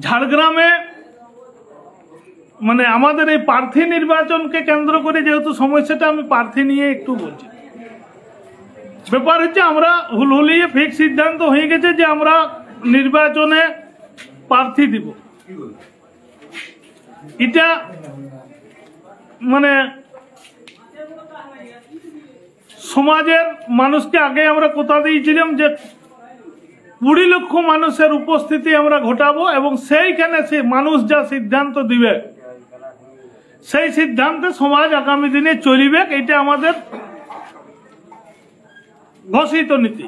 ঝাড়গ্রামে মানে আমাদের এই প্রার্থী নির্বাচনকে কেন্দ্র করে যেহেতু সমস্যাটা, আমি প্রার্থী নিয়ে একটু বলছি। ব্যাপার হচ্ছে আমরা হুলহুলিয়ে ফিক্স সিদ্ধান্ত হয়ে গেছে যে আমরা নির্বাচনে প্রার্থী দিব। এটা মানে সমাজের মানুষকে আগে আমরা কথা দিয়েছিলাম যে 20 লক্ষ মানুষের উপস্থিতি আমরা ঘটাবো এবং সেইখানে সে মানুষ যা সিদ্ধান্ত দিবে সেই সিদ্ধান্তে সমাজ আগামী দিনে চলিবে। এটা আমাদের ঘোষিত নীতি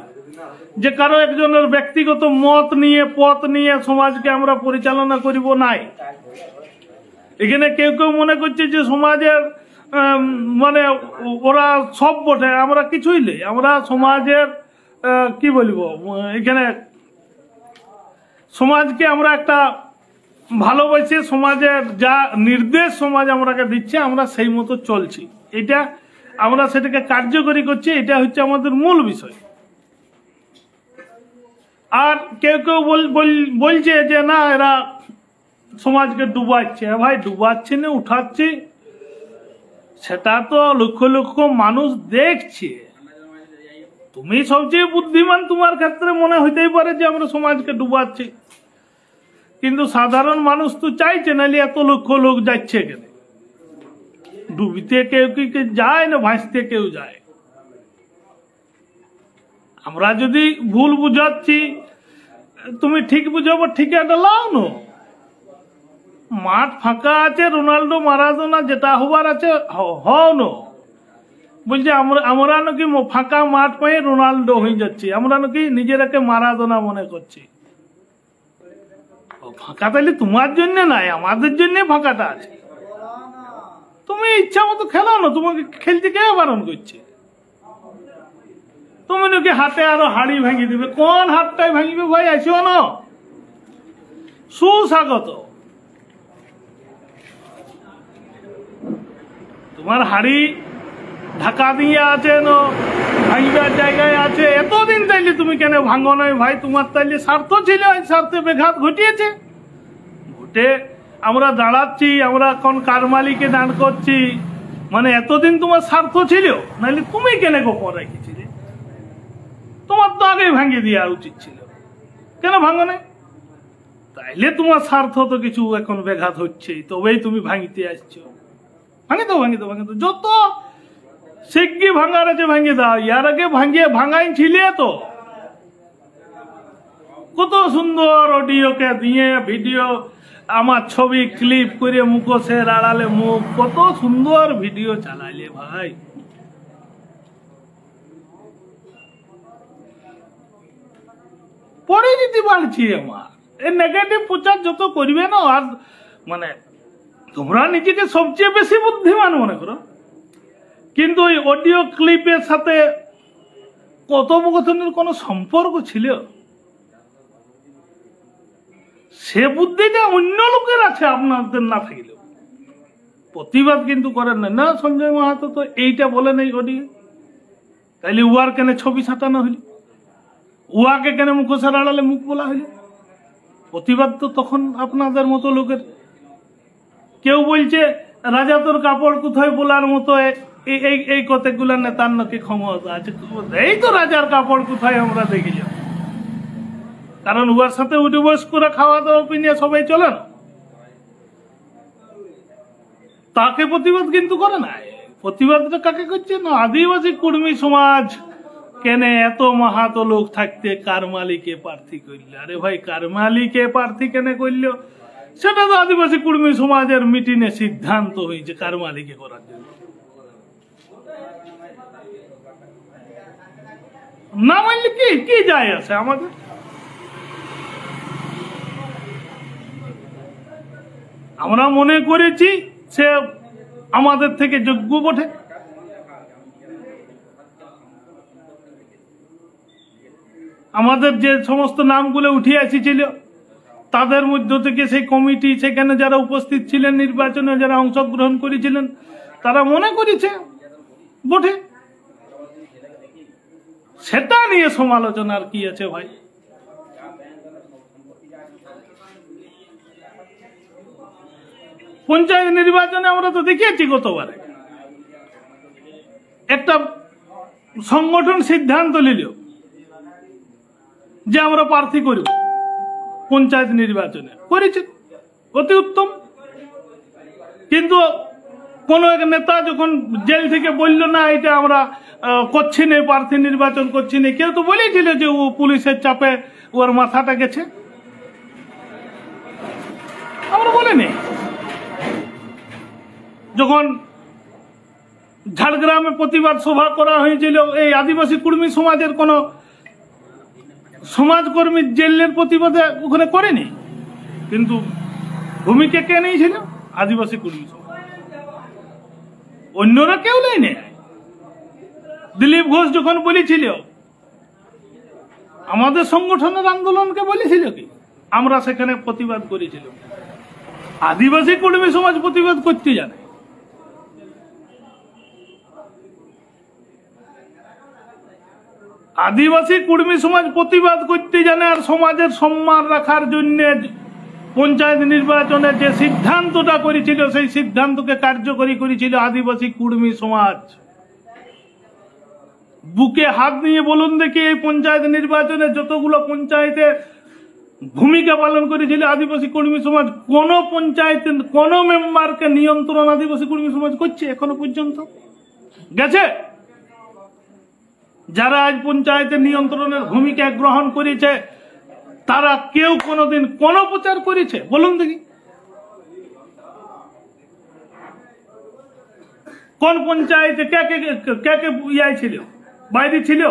যে কারো একজনের ব্যক্তিগত মত নিয়ে পথ নিয়ে সমাজকে আমরা পরিচালনা করিব নাই। এখানে কেউ কেউ মনে করছে যে সমাজের মানে ওরা সব বটে, আমরা কিছুই নেই। আমরা সমাজের কি বলবো, এখানে সমাজকে আমরা একটা ভালোবাসি, সমাজের যা নির্দেশ সমাজ আমাকে দিচ্ছে আমরা সেই মতো চলছি। এটা আমরা সেটাকে কার্যকরী করছি, এটা হচ্ছে আমাদের মূল বিষয়। আর কেউ কেউ বলছে যে না এরা সমাজকে ডুবাচ্ছে। ভাই ডুবাচ্ছে না উঠাচ্ছে সেটা তো লক্ষ লক্ষ মানুষ দেখছে। তুমি সবচেয়ে বুদ্ধিমান, তোমার ক্ষেত্রে মনে হইতেই পারে যে আমরা সমাজকে ডুবাচ্ছি, কিন্তু সাধারণ মানুষ তো চাইছে নাহলে এত লক্ষ লোক যাচ্ছে কেন? ডুবিতে কেউ কি যায় না ভাসতে কেউ যায়। আমরা যদি ভুল বুঝাচ্ছি তুমি ঠিক বুঝাবো, ঠিক এটা লাও না। মাঠ ফাঁকা আছে, রোনাল্ডো মারাদোনা যেটা হবার আছে হও না। বলছে আমরা নাকি ফাঁকা মাঠ পেয়ে রোনাল্ডো হয়ে যাচ্ছি, আমরা নাকি নিজেরাকে মারাদোনা মনে করছি। ফাঁকা তাহলে তোমার জন্য নাই, আমাদের জন্য ফাঁকাটা আছে। তুমি ইচ্ছা মতো খেলো না, তোমাকে খেলতে কে বারণ করছে? তুমি নাকি হাতে আরো হাড়ি ভাঙি দিবে, কোন হাতটাই ভাঙিবে ভাই? আসিও না, সুস্বাগত। তোমার হাড়ি ঢাকা দিয়ে আছে না ভাঙিবার জায়গায় আছে, এতদিন তাইলে তুমি কেন ভাঙো নয় ভাই? তোমার তাইলে স্বার্থ ছিল, এই স্বার্থে বেঘাত ঘটিয়েছে। ঘটে আমরা দাঁড়াচ্ছি, আমরা কোন কারমালিকে দান করছি, মানে এতদিন তোমার স্বার্থ ছিল, নাহলে তুমি কেন গোপন রেখেছিলে? তোমার তো আগে ভাঙিয়ে দেওয়া উচিত ছিল, কেন ভাঙো নাই? তাইলে তোমার স্বার্থ তো কিছু এখন বেঘাত হচ্ছে, তবেই তুমি ভাঙিতে আসছো। ভাঙে দাও, ভাঙে দাও, ভাঙে দাও, যত শিগগি ভাঙার আছে ভাঙিয়ে দাও। ইয়ার আগে ভাঙাই ছিলে তো কত সুন্দর অডিওকে দিয়ে ভিডিও, আমার ছবি ক্লিপ করে মুখোশের আড়ালে মুখ, কত সুন্দর ভিডিও চালাইলে ভাই। পরিচিতি বাড়ছি আমার। এই নেগেটিভ প্রচার যত করবে না, আর মানে তোমরা নিজেকে সবচেয়ে বেশি বুদ্ধিমান মনে করো, কিন্তু ওই অডিও ক্লিপের সাথে কথোপকথনের কোনো সম্পর্ক ছিল? সে বুদ্ধিটা অন্য লোকের আছে, আপনাদের না থাকলেও। প্রতিবাদ কিন্তু করেন না। সঞ্জয় মাহাতো তো এইটা বলে নেই অডিও, তাইলে উয়ার কেন ছবি ছাটানো হইল? উয়াকে কেন মুখোশের আড়ালে মুখ বলা হইল? প্রতিবাদ তো তখন আপনাদের মতো লোকের। কেউ বলছে রাজা তোর কাপড় কোথায় বলার মতো এই কতগুলা নেতার নাকি ক্ষমতা আছে। এই তো রাজার কাপড় কোথায় আমরা দেখিলাম, কারণ উহার সাথে উঠে বস করে খাওয়া দাওয়া পিনিয়ে সবাই চলে না। তাকে প্রতিবাদ কিন্তু করে না। প্রতিবাদটা কাকে করছে না? আদিবাসী কুর্মী সমাজ কেন এত মাহাতো লোক থাকতে কারমালিকে প্রার্থী করল? আরে ভাই কারমালিকে প্রার্থী কেন করল? সেটা তো আদিবাসী কুর্মী সমাজের মিটিংয়ে সিদ্ধান্ত হয়েছে কারমালিকে করার জন্য। না মানলে কি যায় আছে আমাদের? আমরা মনে করেছি সে আমাদের থেকে যোগ্য বটে। আমাদের যে সমস্ত নামগুলো উঠে আসছিল তাদের মধ্য থেকে সেই কমিটি, সেখানে যারা উপস্থিত ছিলেন, নির্বাচনে যারা অংশগ্রহণ করেছিলেন, তারা মনে করেছে বটে। সেটা নিয়ে সমালোচনার কি আছে ভাই? পঞ্চায়েত নির্বাচনে আমরা তো দেখিয়েছি গতবারে একটা সংগঠন সিদ্ধান্ত নিল যে আমরা প্রার্থী করব পঞ্চায়েত নির্বাচনে, করেছে, অতি উত্তম। কিন্তু কোন এক নেতা যখন জেল থেকে বলল না এটা আমরা করছি না, প্রার্থী নির্বাচন করছি না, কেউ তো বলেছিল যে ও পুলিশের চাপে ওর মাথাটা গেছে, আমরা বলিনি। যখন ঝাড়গ্রামে প্রতিবাদ সভা করা হয়েছিল, এই আদিবাসী কুর্মী সমাজের কোন সমাজকর্মী জেলের প্রতিবাদে ওখানে করেনি, কিন্তু ভূমিকা কে নিয়েছিল? আদিবাসী কুর্মী সমাজ, অন্যরা কেউ নেই। দিলীপ ঘোষ যখন বলেছিল আমাদের সংগঠনের আন্দোলনকে বলেছিল কি, আমরা সেখানে প্রতিবাদ করেছিল। আদিবাসী কর্মী সমাজ প্রতিবাদ করতে জানে, আদিবাসী কর্মী সমাজ প্রতিবাদ করতে জানে। আর সমাজের সম্মান রাখার জন্য পঞ্চায়েত নির্বাচনে যে সিদ্ধান্তটা করেছিল সেই সিদ্ধান্তকে কার্যকরী করেছিল আদিবাসী কর্মী সমাজ। বুকে হাত নিয়ে বলুন দেখি, এই পঞ্চায়েত নির্বাচনে যতগুলো পঞ্চায়েতে ভূমিকা পালন করেছিল আদিবাসী কর্মী সমাজ, কোন পঞ্চায়েতে কোন মেম্বারকে নিয়ন্ত্রণ আদিবাসী কর্মী সমাজ করছে এখনো পর্যন্ত? গেছে? যারা আজ পঞ্চায়েতের নিয়ন্ত্রণের ভূমিকা গ্রহণ করেছে তারা কেউ কোনোদিন কোন প্রচার করেছে বলুন দেখি? কোন পঞ্চায়েতে কে কে কে কে ইয়ে ছিল, বাইরে ছিল,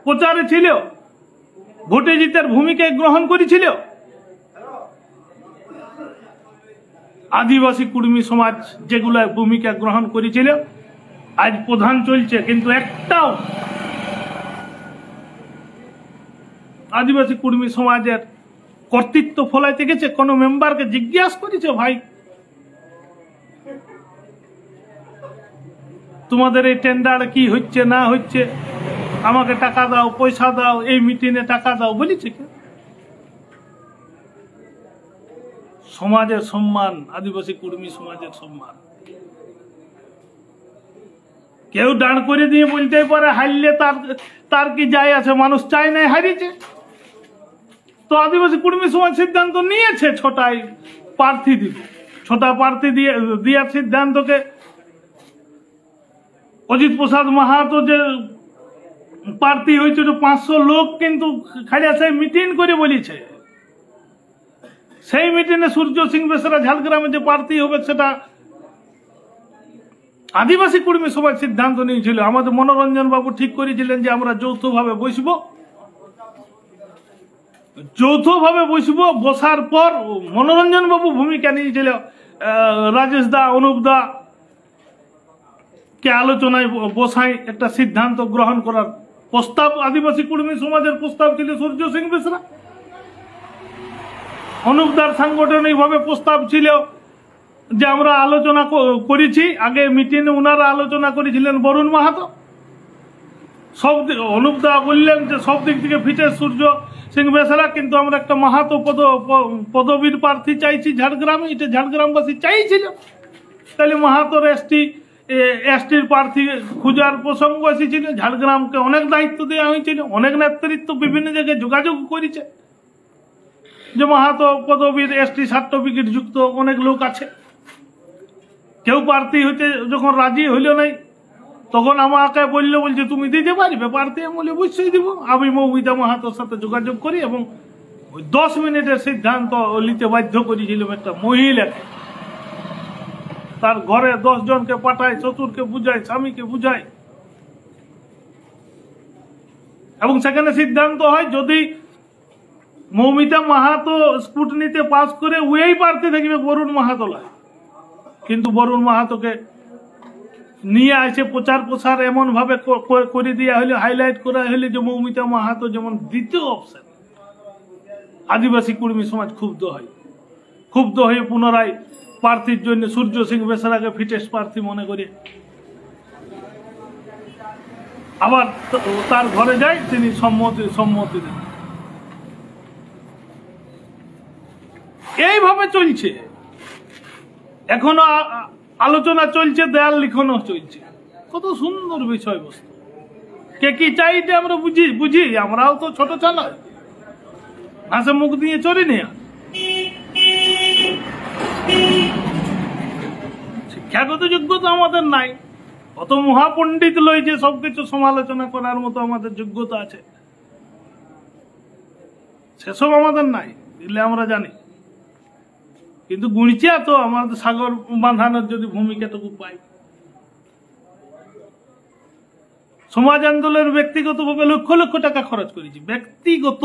প্রচারে ছিল, ভোটে জিতার ভূমিকায় গ্রহণ করেছিল? আদিবাসী কর্মী সমাজ যেগুলো ভূমিকা গ্রহণ করেছিল আজ প্রধান চলছে, কিন্তু একটাও আদিবাসী কর্মী সমাজের কর্তৃত্ব ফলাইতে গেছে? কোন মেম্বারকে জিজ্ঞাসা করেছে ভাই তোমাদের এই টেন্ডার কি হচ্ছে না হচ্ছে, আমাকে টাকা দাও, পয়সা দাও, এই মিটিংয়ে টাকা দাও বলেছে কে? সমাজের সম্মান, আদিবাসী কর্মী সমাজের সম্মান কেউ দাঁড় করে দিয়ে বলতে পারে হারলে তার কি যায় আছে, মানুষ চায় নাই হারিয়েছে। তো আদিবাসী কর্মী সমাজ সিদ্ধান্ত নিয়েছে 6টায় প্রার্থী দিবে, 6টা প্রার্থী দেওয়ার সিদ্ধান্তকে অজিত প্রসাদ মাহাতো যে প্রার্থী হয়েছিল 500 লোক কিন্তু খালিয়া সেই মিটিং করে বলেছে। সেই মিটিংয়ে সূর্য সিং বেসরা ঝাড়গ্রামে যে প্রার্থী হবে সেটা আদিবাসী কর্মী সমাজ সিদ্ধান্ত নিয়েছিল। আমাদের মনোরঞ্জন বাবু ঠিক করেছিলেন যে আমরা যৌথভাবে বসবো, বসার পর মনোরঞ্জন বাবু ভূমিকা নিয়েছিল, রাজেশ দা, অনুপ দা কে আলোচনায় বসাই একটা সিদ্ধান্ত গ্রহণ করার প্রস্তাব আদিবাসী কর্মী সমাজের প্রস্তাব ছিল সূর্য সিং বেসরা। অনুপ দার সাংগঠনিক ভাবে প্রস্তাব ছিল যে আমরা আলোচনা করেছি, আগে মিটিংয়ে ওনারা আলোচনা করেছিলেন বরুণ মাহাতো। অনুপ দা বললেন যে সব দিক থেকে ফিটে সূর্য সিং বেসরা, কিন্তু আমরা একটা মাহাতো পদবীর প্রার্থী চাইছি ঝাড়গ্রামে, এটা ঝাড়গ্রামবাসী চাইছিল। তাহলে মাহাতোর এসটির প্রার্থী খোঁজার প্রসঙ্গ এসেছিল। ঝাড়গ্রামকে অনেক দায়িত্ব দেওয়া হয়েছিল, অনেক নেতৃত্ব বিভিন্ন জায়গায় যোগাযোগ করেছে যে মাহাতো পদবীর এসটি সার্টিফিকেট যুক্ত অনেক লোক আছে। কেউ প্রার্থী হইতে যখন রাজি হইল নাই তখন আমাকে বলছে তুমি দিতে পারবে প্রার্থী? আমি বলি অবশ্যই দিব। আমি মৌমিতা মাহাতোর সাথে যোগাযোগ করি এবং 10 মিনিটের সিদ্ধান্ত নিতে বাধ্য করেছিলাম একটা মহিলাকে। তার ঘরে 10 জনকে পাঠায়, শ্বশুরকে বুঝায়, স্বামীকে বুঝায়, এবং সেখানে সিদ্ধান্ত হয় যদি মৌমিতা মাহাতো স্কুটনিতে পাস করে ওই প্রার্থী থাকবে, বরুণ মাহাতো লাগে। কিন্তু বরুণ মাহাতোকে নিয়ে আসে প্রচার প্রসার এমন ভাবে করে দেওয়া হলে, হাইলাইট করা হলে যে মৌমিতা মাহাতো যেমন দ্বিতীয় অপশন। আদিবাসী কর্মী সমাজ ক্ষুব্ধ হয়ে পুনরায় প্রার্থীর জন্য সূর্য সিং বেসরাকে ফিটেস্ট প্রার্থী মনে করে আবার তার ঘরে যায়, তিনি সম্মতি দেন। এইভাবে চলছে, এখনো আলোচনা চলছে, দেয়াল লিখনও চলছে। কত সুন্দর বিষয়বস্তু। কে কি চাই এটা আমরা বুঝি। আমরাও তো ছোট চালা, হাসে মুখ দিয়ে চলি না। শিক্ষাগত যোগ্যতা আমাদের নাই। অত মহাপণ্ডিত লই যে সবকিছু সমালোচনা করার মতো আমাদের যোগ্যতা আছে, সেসব আমাদের নাই, দিলে আমরা জানি। কিন্তু গুণিচিয়া তো আমাদের সাগর বাঁধানোর যদি ভূমিকাটুকু পাই। সমাজ আন্দোলনের ব্যক্তিগতভাবে লক্ষ লক্ষ টাকা খরচ করেছি, ব্যক্তিগত।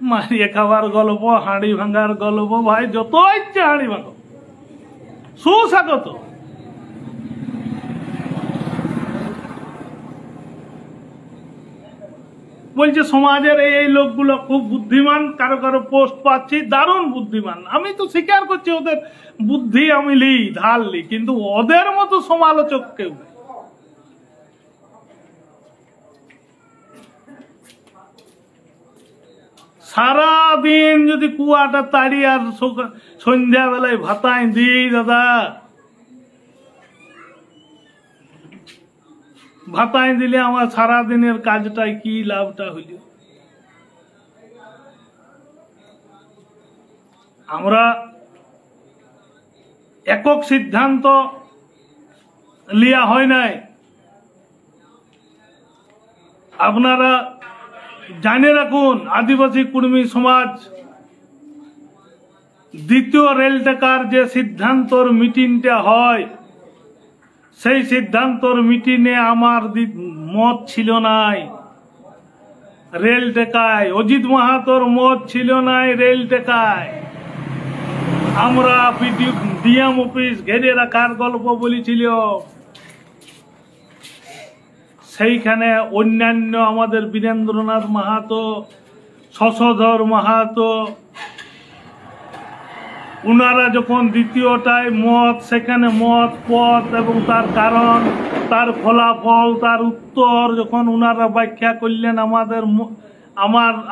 মারিয়ে খাবার গল্প, হাঁড়ি ভাঙার গল্প, ভাই যত ইচ্ছে হাঁড়ি ভাঙো, সুস্বাগত। বলছে সমাজের এই লোকগুলো খুব বুদ্ধিমান, কারো কারো পোস্ট পাচ্ছি দারুণ বুদ্ধিমান। আমি তো স্বীকার করছি ওদের বুদ্ধি আমি ধার লি, কিন্তু ওদের মতো সমালোচক কেউ নেই। সারাদিন যদি কুয়াটা তাড়ি আর সন্ধ্যা বেলায় ভাতায় দিই, দাদা ভাতায় দিলে আমার সারাদিনের কাজটাই কি লাভটা হইল? আমরা একক সিদ্ধান্ত লিয়া হয় নাই। আপনারা জানে রাখুন, আদিবাসী কুর্মী সমাজ দ্বিতীয় রেল টেকার যে সিদ্ধান্তর মিটিংটা হয়, সেই সিদ্ধান্তর মিটিংয়ে আমার মত ছিল নাই রেল টেকায়। অজিত মাহাতোর মত ছিল নাই রেল টেকায়। আমরা ডিএম অফিস ঘেরে রাখার গল্প বলেছিল, সেইখানে অন্যান্য আমাদের বীরেন্দ্রনাথ মাহাতো, শশধর মাহাতো, উনারা যখন দ্বিতীয়টায় মত, সেখানে মত পথ এবং তার কারণ, তার ফলাফল, তার উত্তর যখন উনারা ব্যাখ্যা করলেন,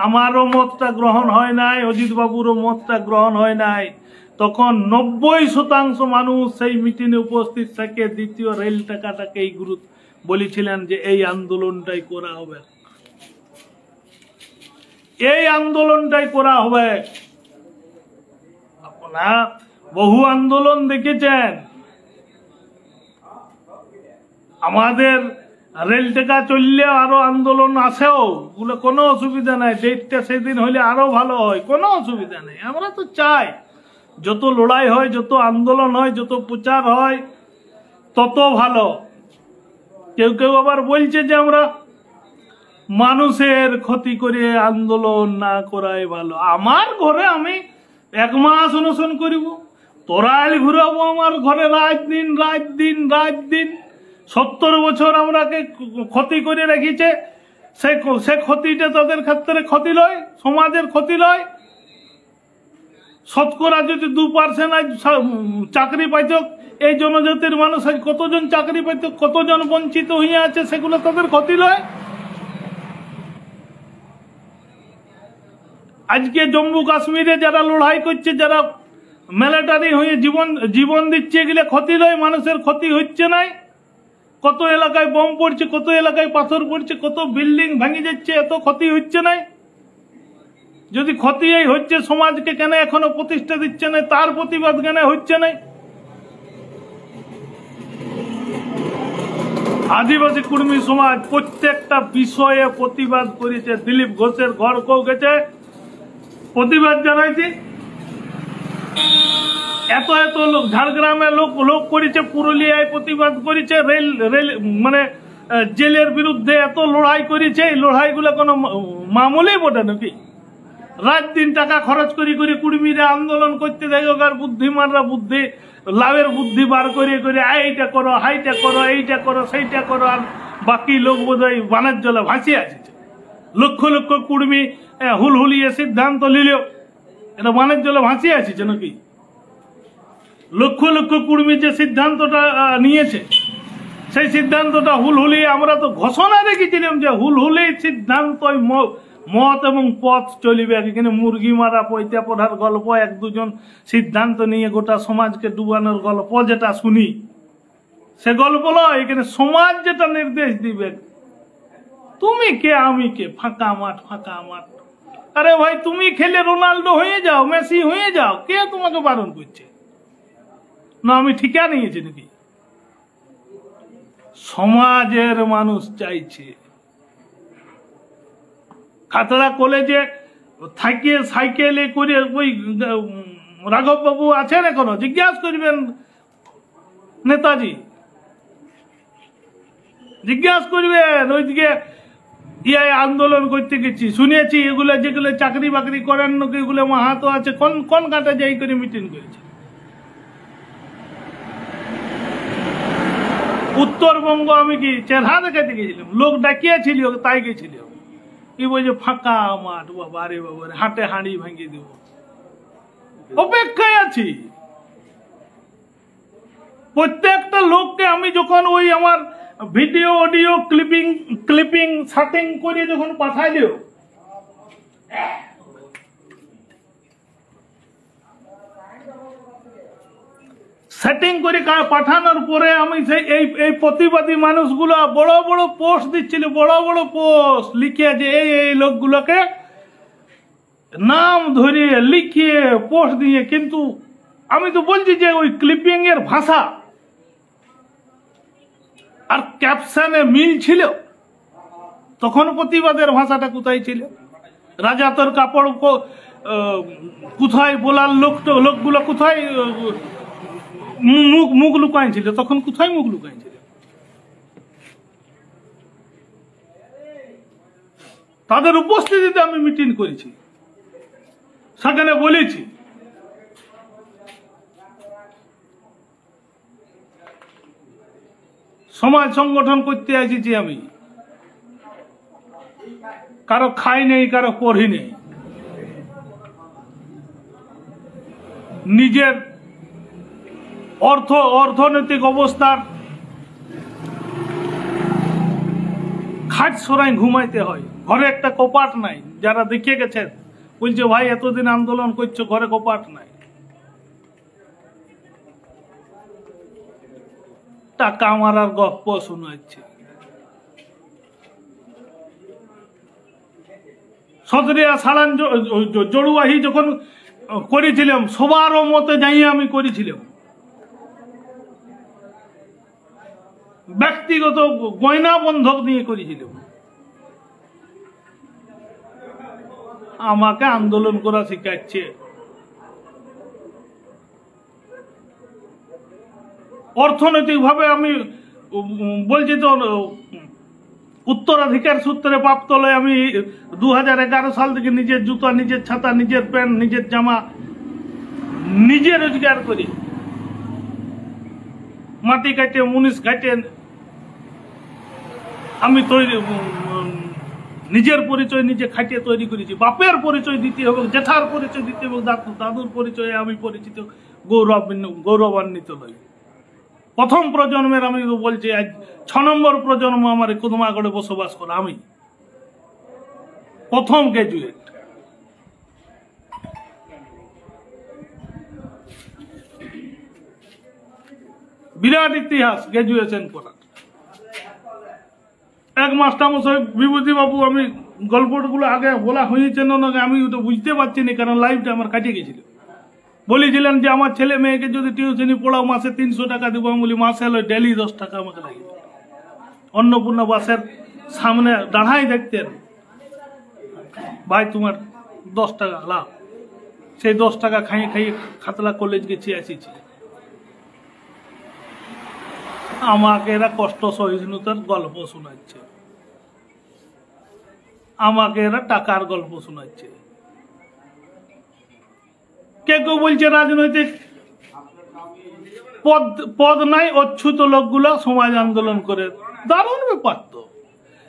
আমারও মতটা গ্রহণ হয় নাই, অজিত বাবুরও মতটা গ্রহণ হয় নাই। তখন 90% মানুষ সেই মিটিংয়ে উপস্থিত থেকে দ্বিতীয় রেল টাকাটাকে এই গুরুত্ব বলেছিলেন যে এই আন্দোলনটাই করা হবে, এই আন্দোলনটাই করা হবে। আপনারা বহু আন্দোলন দেখেছেন। আমাদের রেল টেকা চললে আরো আন্দোলন আসেও, বলে কোনো অসুবিধা নাই, ডেটটা সেদিন হলে আরো ভালো হয়, কোনো অসুবিধা নেই। আমরা তো চাই যত লড়াই হয়, যত আন্দোলন হয়, যত প্রচার হয়, তত ভালো। কেউ কেউ আবার বলছে যে আমরা মানুষের ক্ষতি করে আন্দোলন না করাই ভালো। আমার ঘরে আমি 1 মাস অনশন করিব, তোরাইল ঘুরাবো আমার ঘরে রাত দিন 70 বছর আমরাকে ক্ষতি করে রেখেছে। সে ক্ষতিটা তাদের ক্ষেত্রে ক্ষতি লয়, সমাজের ক্ষতি লয়। শতকরা যদি 2% আজ চাকরি পাইত, এই জনজাতির মানুষ আজ কতজন চাকরি পাইত, কতজন বঞ্চিত হয়ে আছে, সেগুলো তাদের ক্ষতি লয়। আজকে জম্মু কাশ্মীরে যারা লড়াই করছে, যারা মিলিটারি হয়ে জীবন দিচ্ছে, এগুলো ক্ষতি লয়, মানুষের ক্ষতি হচ্ছে নাই। কত এলাকায় বোম পড়ছে, কত এলাকায় পাথর পড়ছে, কত বিল্ডিং ভেঙে যাচ্ছে, এত ক্ষতি হচ্ছে নাই। যদি ক্ষতি এই হচ্ছে, সমাজকে কেন এখনো প্রতিষ্ঠা দিচ্ছে না, তার প্রতিবাদ কেন হচ্ছে নাই? আদিবাসী কুর্মী সমাজ প্রত্যেকটা বিষয়ে প্রতিবাদ করেছে। দিলীপ ঘোষের ঘর কেউ গেছে প্রতিবাদ জানাইছে, এত লোক ঝাড়গ্রামে লোক করেছে, পুরুলিয়ায় প্রতিবাদ করেছে, রেল মানে জেলের বিরুদ্ধে এত লড়াই করেছে। এই লড়াইগুলো কোনো মামুলি বটে নাকি? রাত দিন টাকা খরচ করে কুর্মীরা আন্দোলন করতে দেখো, আর বুদ্ধিমানরা লাভের বুদ্ধি বার করে এইটা করো, হাইটা করো, এইটা করো, সেইটা করো, আর বাকি লোক বোধহয় বানের জলে ভাসিয়ে আছে। লক্ষ লক্ষ কুর্মী হুলহুলিয়ে সিদ্ধান্ত নিল, এটা বানের জলে ভাসিয়ে আছে নাকি? লক্ষ লক্ষ কুর্মী যে সিদ্ধান্তটা নিয়েছে, সেই সিদ্ধান্তটা হুলহুলিয়ে, আমরা তো ঘোষণা রেখেছিলাম যে হুলহুলি সিদ্ধান্ত মত এবং পথ চলিবে। এখানে মুরগি মারা পৈতা পড়ার গল্প, এক দুজন সিদ্ধান্ত নিয়ে গোটা সমাজকে ডুবানোর গল্প যেটা শুনি, সে গল্প নয়। এখানে সমাজ যেটা নির্দেশ দিবে, তুমি কে আমি কে, ফাঁকা মাঠ ফাঁকা মাঠ। আরে ভাই, তুমি খেলে রোনাল্ডো হয়ে যাও, মেসি হয়ে যাও, কে তোমাকে বারণ করছে? না আমি ঠিকা নিয়েছি নাকি? সমাজের মানুষ চাইছে। খাতড়া কলেজে থাকে সাইকেলে করে ওই রাঘব বাবু আছেন এখনো, জিজ্ঞাসা করবেন নেতাজি, জিজ্ঞাসা করবেন। ওইদিকে আন্দোলন করতে গেছি, শুনেছি এগুলো যেগুলো চাকরি বাকরি করেন নাকি, এগুলো মাহাতো আছে, কোন কোন ঘাটে যাই করে মিটিং করেছে। উত্তরবঙ্গ আমি কি চেহারা দেখাতে গেছিলাম, লোক ডাকিয়েছিল তাই গেছিলাম। কি বলছে ফাঁকা মাঠ, বাবারে বাবারে, হাটে হাঁড়ি ভাঙিয়ে দেব, অপেক্ষায় আছি। প্রত্যেকটা লোককে আমি যখন ওই আমার ভিডিও অডিও ক্লিপিং শাটিং করে যখন পাঠাইল, সেটিং করে পাঠানোর পরে আমি সেই এই প্রতিবাদী মানুষগুলো বড় বড় পোস্ট দিচ্ছিল, বড় বড় পোস্ট লিখে, যে এই লোকগুলোকে নাম ধরিয়ে লিখিয়ে পোস্ট দিয়ে। কিন্তু আমি তো বলছি যে ওই ক্লিপিং এর ভাষা আর ক্যাপশনে মিল ছিল, তখন প্রতিবাদের ভাষাটা কোথায় ছিল? রাজা তোর কাপড় কোথায় বলার লোকগুলো কোথায় মুখ লুকাই ছিল, তখন কোথায় মুখ লুকাই ছিল? তাদের উপস্থিতিতে আমি মিটিং করেছি, সেখানে বলেছি সমাজ সংগঠন করতে আসিছি আমি, কারো খাই নেই, কারো পড়ি নেই, নিজের অর্থনৈতিক অবস্থার খাট সরাই ঘুমাইতে হয়, ঘরে একটা কপাট নাই। যারা দেখে গেছেন বলছে ভাই এতদিন আন্দোলন করছো, ঘরে কপাট নাই, টাকা মারার গপ্প শোনাচ্ছে। সদরিয়া সালান জড়ুয়াহি যখন করেছিলাম, সবারও মতে যাই আমি করেছিলাম, ব্যক্তিগত গয়না বন্ধক নিয়ে করেছিলাম। আমাকে আন্দোলন করা শিখাচ্ছে। অর্থনৈতিক ভাবে আমি বলছি তো, উত্তরাধিকার সূত্রে প্রাপ্ত লয়। আমি 2011 সাল থেকে নিজের জুতা, নিজের ছাতা, নিজের প্যান্ট, নিজের জামা নিজে রোজগার করি, মাটি কাটে মুনিশ কাটে আমি তৈরি, নিজের পরিচয় নিজে খাটিয়ে তৈরি করেছি। বাপের পরিচয় দিতে হবে, জেঠার পরিচয় দিতে হবে, দাদুর পরিচয়ে আমি পরিচিত, গৌরবান্বিত নই। প্রথম প্রজন্মের আমি বলছি, আজ 6 নম্বর প্রজন্ম আমার কুদমাগড়ে বসবাস করে, আমি প্রথম গ্রাজুয়েট। বিরাট ইতিহাস গ্রাজুয়েশন করার। এক মাস্টারমশাই বিভূতি বাবু, আমি গল্পগুলো আগে বলা হয়েছে না, আমি তো বুঝতে পারছি না, কারণ লাইফটা আমার কাটিয়ে গেছিল। বলেছিলেন যে আমার ছেলে মেয়েকে যদি টিউশনি পড়াও মাসে 300 টাকা দিব। আমি বলি মাসে হলো ডেলি 10 টাকা আমাকে লাগবে। অন্নপূর্ণা বাসের সামনে দাঁড়াই দেখতেন, ভাই তোমার 10 টাকা লাভ। সেই 10 টাকা খাইয়ে খাইয়ে খাতলা কলেজ গেছি আসিছি। আমাকে এরা কষ্ট সহিষ্ণুতার গল্প শোনাচ্ছে, আমাকে এরা টাকার গল্প শোনাচ্ছে। কে কেউ বলছে রাজনৈতিক পদ নাই, অচ্ছুত লোকগুলো সমাজ আন্দোলন করে। দারুণ ব্যাপার তো।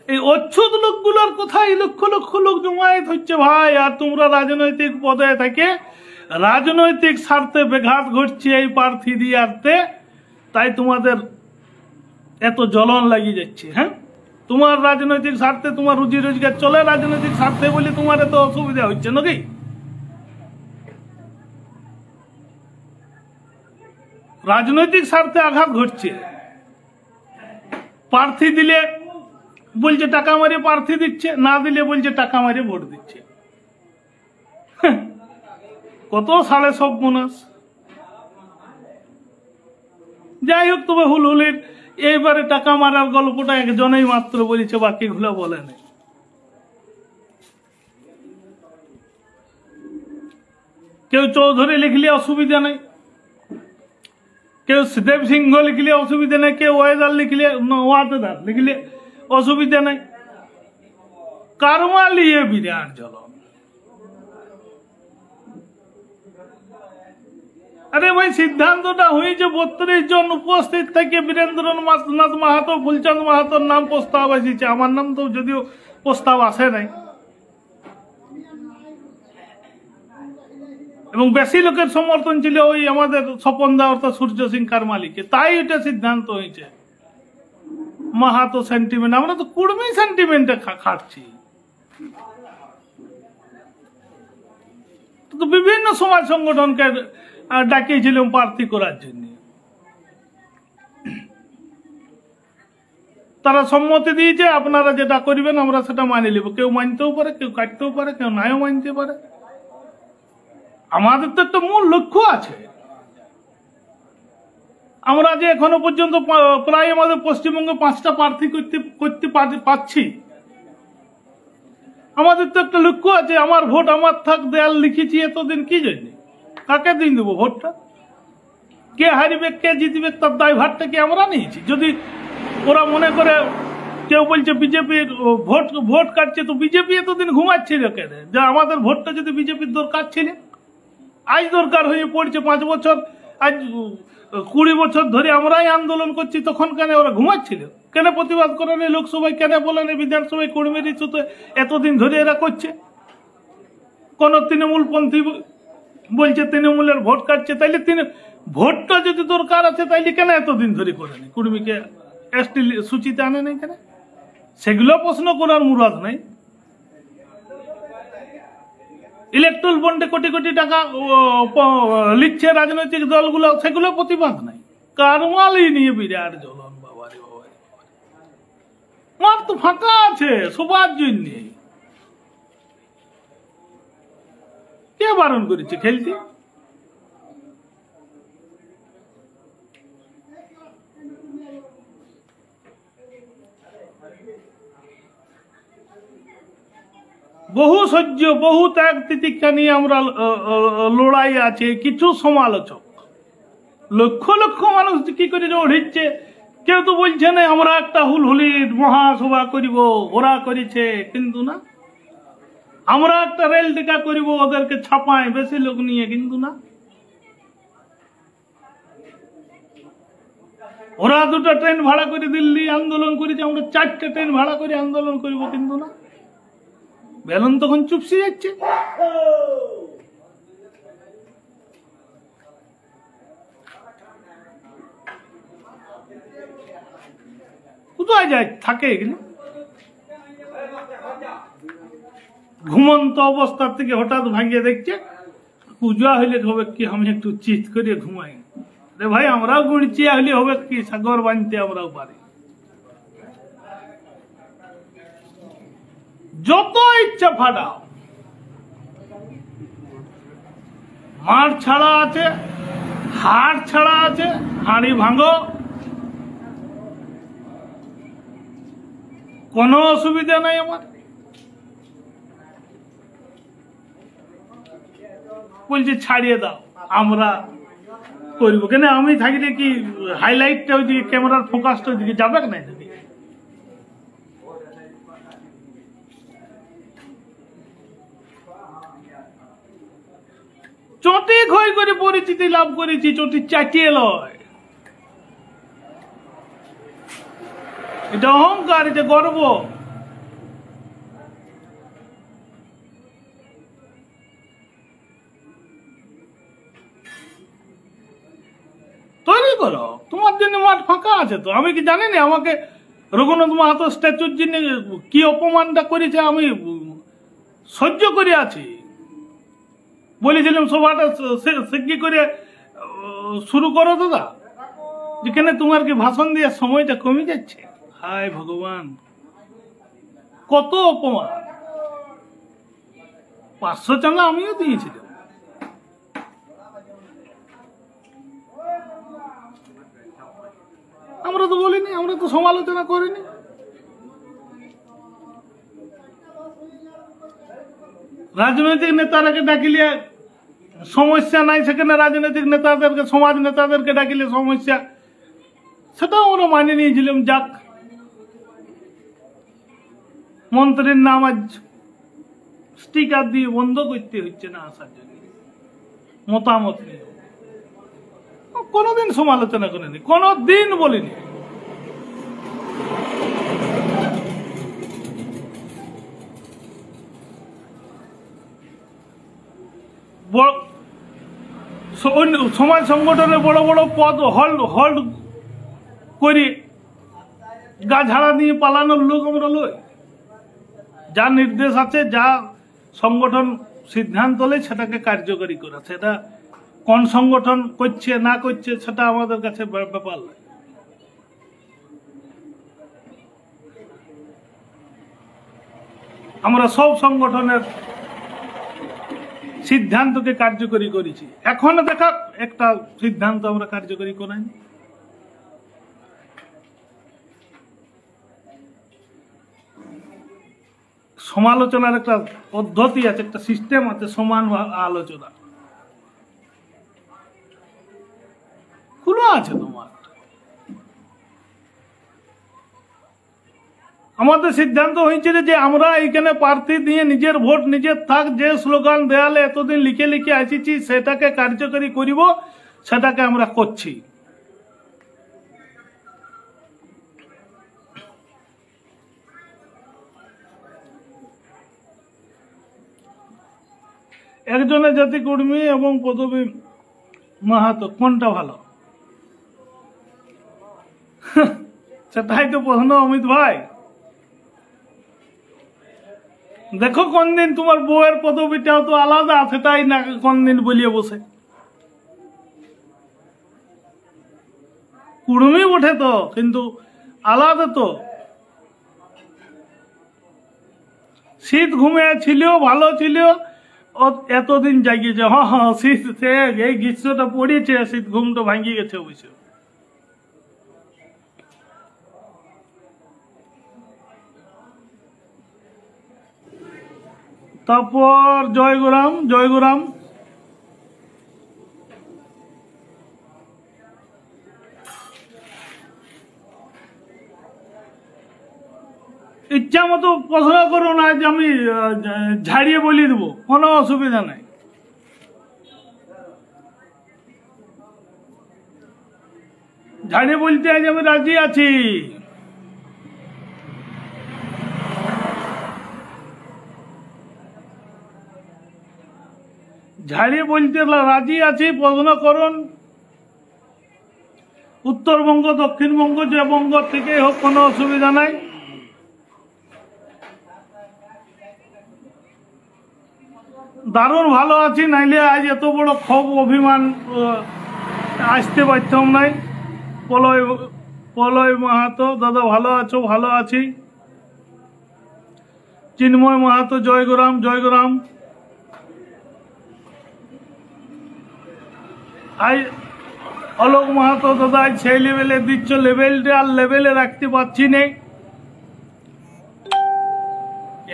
এই অচ্ছুত লোকগুলোর কোথায় লক্ষ লক্ষ লোক জমায়েত হচ্ছে ভাই, আর তোমরা রাজনৈতিক পদে থেকে রাজনৈতিক স্বার্থে ব্যাঘাত ঘটছে এই প্রার্থী দিয়ে আনতে, তাই তোমাদের এত জ্বলন লাগিয়ে যাচ্ছে। হ্যাঁ, তোমার রাজনৈতিক স্বার্থে, তোমার রুজি রোজগার চলে রাজনৈতিক স্বার্থে বলে তোমার এত অসুবিধা হচ্ছে নাকি? রাজনৈতিক স্বার্থে আঘাত ঘটছে। প্রার্থী দিলে বলছে টাকা মারিয়ে প্রার্থী দিচ্ছে, না দিলে বলছে টাকা মারিয়ে ভোট দিচ্ছে। কত সাড়ে সব বোনাস। যাই হোক, তবে হুলহুলির এইবারে টাকা মারার গল্পটা একজনেই মাত্র বলেছে, বাকিগুলো বলে নাই। কেউ চৌধুরী লিখলে অসুবিধা নেই, কেউ দেব সিংহ লিখলে অসুবিধা নেই, কেউ ওয়াদার লিখলে অসুবিধা নেই। কারমা লিয়ে বিরাট জ্বলন। আরে ভাই, সিদ্ধান্তটা হয়েছে 32 জন উপস্থিত থেকে বীরেন্দ্রনাথ মাহাতো, ফুলচাঁদ মাহাতোর নাম প্রস্তাব এসেছে। আমার নাম তো যদিও প্রস্তাব আসে নাই, এবং বেশি লোকের সমর্থন ছিল ওই আমাদের স্বপন দা অর্থাৎ সূর্য সিং কারমালিকে। তাই এটা সিদ্ধান্ত হয়েছে। মাহাতো সেন্টিমেন্ট, আমরা তো কুর্মী সেন্টিমেন্টে খাটছি। তো বিভিন্ন সমাজ সংগঠনকে ডাকিয়েছিলাম প্রার্থী করার জন্য, তারা সম্মতি দিয়েছে। আপনারা যেটা করবেন আমরা সেটা মানিয়ে নেব। কেউ মানতেও পারে, কেউ কাটতেও পারে, কেউ নাও মানতে পারে। আমাদের তো একটা মূল লক্ষ্য আছে। আমরা যে এখনো পর্যন্ত প্রায় আমাদের পশ্চিমবঙ্গে 5টা প্রার্থী করতে পারছি, আমাদের তো একটা লক্ষ্য আছে। আমার ভোট আমার থাক দেয়াল লিখেছি এতদিন, কি জন্য? কাকে দিন দেবো ভোটটা? কে হারিবে কে জিতবে তার দায়ভারটা কি আমরা নিয়েছি? যদি ওরা মনে করে, কেউ বলছে বিজেপির ভোট কাটছে, তো বিজেপি এতদিন ঘুমাচ্ছিল কেন? যে আমাদের ভোটটা যদি বিজেপির দরকার ছিল, আজ দরকার হয়ে পড়ছে। 5 বছর, আজ 20 বছর ধরে আমরাই আন্দোলন করছি, তখন কেন ওরা ঘুমাচ্ছিল? কেন প্রতিবাদ করেন লোকসভায়, কেন বলেন বিধানসভায়? কর্মীর ইস্যুতে এতদিন ধরে এরা করছে। কোন তৃণমূলপন্থী বলছে তৃণমূলের ভোট কাটছে, তাইলে ভোটটা যদি দরকার আছে তাইলে কেন এতদিন ধরে করেনি? কর্মীকে এসটি সূচিতে আনে নাই কেন? সেগুলো প্রশ্ন করার মুরাদ নাই। ইলেকট্রাল বন্ডে কোটি কোটি টাকা লিখছে রাজনৈতিক দলগুলো, সেগুলো প্রতিবাদ নাই। কারমালি নিয়ে বিরাট জ্বলন। বাবারে বাবারে, মাঠ তো ফাঁকা আছে সবার জন্য। কে বারণ করেছে খেলতে? বহু সহ্য, বহু ত্যাগ তিতিক্ষা নিয়ে আমরা লড়াই আছে। কিছু সমালোচক, লক্ষ লক্ষ মানুষ কি করে উঠছে, কেউ তো বলছে না আমরা একটা হুলহুলির মহাসভা করিব, ওরা করেছে। কিন্তু না, আমরা একটা রেল টেকা করিব, ওদেরকে ছাপায় বেশি লোক নিয়ে। কিন্তু না, ওরা 2টা ট্রেন ভাড়া করে দিল্লি আন্দোলন করেছে, আমরা 4টে ট্রেন ভাড়া করে আন্দোলন করিব। কিন্তু না, বেলুন তখন চুপসে যাচ্ছে। কোথায় যায় থাকে এগুলো? ঘুমন্ত অবস্থার থেকে হঠাৎ ভাঙিয়ে দেখছে পূজা হইলে হবে কি, আমি একটু চিত করে ঘুমাই। রে ভাই, আমরাও গুড়চিয়া হইলে হবে কি, সাগর বানতে আমরাও পারি। যত ইচ্ছা ফাটাও, মাঠ ছাড়া আছে, হাট ছাড়া আছে, হাঁড়ি ভাঙো, কোনো অসুবিধা নাই আমার। বলছে ছাড়িয়ে দাও, আমরা করবো কেন? আমি থাকলে কি হাইলাইটটা ওইদিকে, ক্যামেরার ফোকাসটা ওইদিকে যাবে না? চটি ক্ষয় করে পরিচিতি লাভ করেছি, চটি চাটিয়ে লয়। এটা অহংকার, এটা গর্ব। তৈরি করো, তোমার জন্য মাঠ ফাঁকা আছে তো। আমি কি জানি না আমাকে রঘুনাথ মাহাতো স্ট্যাচুর জন্য কি অপমানটা করেছে আমি সহ্য করে আছি। বলেছিলাম সভাটা সে করে শুরু করো দাদা, যেখানে তোমার কি ভাষণ দেওয়ার সময়টা কমে যাচ্ছে। হায় ভগবান, কত অপমান। 500 চাঁদা আমিও দিয়েছিলাম। আমরা তো বলিনি, আমরা তো সমালোচনা করিনি। রাজনৈতিক নেতারাকে ডাকিলে সমস্যা নাই, সেখানে রাজনৈতিক নেতাদেরকে, সমাজ নেতাদেরকে ডাকিলে সমস্যা, সেটাও আমরা মানিয়ে নিয়েছিলাম। যাক, মন্ত্রীর নাম আজ স্টিকার দিয়ে বন্ধ করতে হচ্ছে না আসার জন্য, মতামত নিয়ে। কোনোদিন সমালোচনা করিনি, কোনোদিন বলিনি। সমাজ সংগঠনের বড় বড় পদ হোল্ড করে গা ঝাড়া দিয়ে পালানোর লোক আমরা লই। যা নির্দেশ আছে, যা সংগঠন সিদ্ধান্ত নেয় সেটাকে কার্যকরী করা। সেটা কোন সংগঠন করছে না করছে সেটা আমাদের কাছে ব্যাপার নয়। আমরা সব সংগঠনের সিদ্ধান্তকে কার্যকরী করেছি। এখন দেখা একটা সিদ্ধান্ত আমরা কার্যকরী করাইনি। সমালোচনার একটা পদ্ধতি আছে, একটা সিস্টেম আছে, সমান আলোচনা খুলো আছে তোমার। আমাদের সিদ্ধান্ত হয়েছিল যে আমরা এখানে প্রার্থী দিয়ে নিজের ভোট নিজের থাক, যে স্লোগান দেয়ালে এতদিন লিখে লিখে আসিছি সেটাকে কার্যকরী করিব, সেটাকে আমরা করছি। একজনের জাতি কর্মী এবং পদবী মাহাতো, কোনটা ভালো? সেটাই তো প্রশ্ন অমিত ভাই। দেখো কোন দিন তোমার বউয়ের পদবীটাও তো আলাদা, সেটাই না কোন দিন বলিয়ে বসে। কুড়মি ওঠে তো, কিন্তু আলাদা তো। শীত ঘুমিয়েছিল, ভালো ছিল, এতদিন জাগিয়েছে। হ্যাঁ, শীত এই গ্রীষ্মটা পড়েছে, শীত ঘুমটা ভাঙিয়ে গেছে অবশ্য। তারপর জয়গুরাম, জয়গুরাম ইচ্ছা মতো প্রশ্ন করো না, যে আমি ঝাড়িয়ে বলিয়ে দেবো, কোনো অসুবিধা নাই। ঝাড়িয়ে বলতে আজ আমি রাজি আছি। ঝাড়িয়ে বলতে রাজি আছি, প্রশ্ন করুন। উত্তরবঙ্গ, দক্ষিণবঙ্গ, যে বঙ্গ থেকে হোক, কোনো অসুবিধা নাই। দারুণ ভালো আছি, নাইলে আজ এত বড় ক্ষোভ অভিমান আসতে পারতাম নাই। পলয় মাহাতো, দাদা ভালো আছো? ভালো আছি। চিন্ময় মাহাতো, জয়গুরাম, জয়গুরাম। আই অলোক মাহাতো, দাদা সেই লেভেলে দিচ্ছ, লেভেলটা আর লেভেলে রাখতে পারছি না।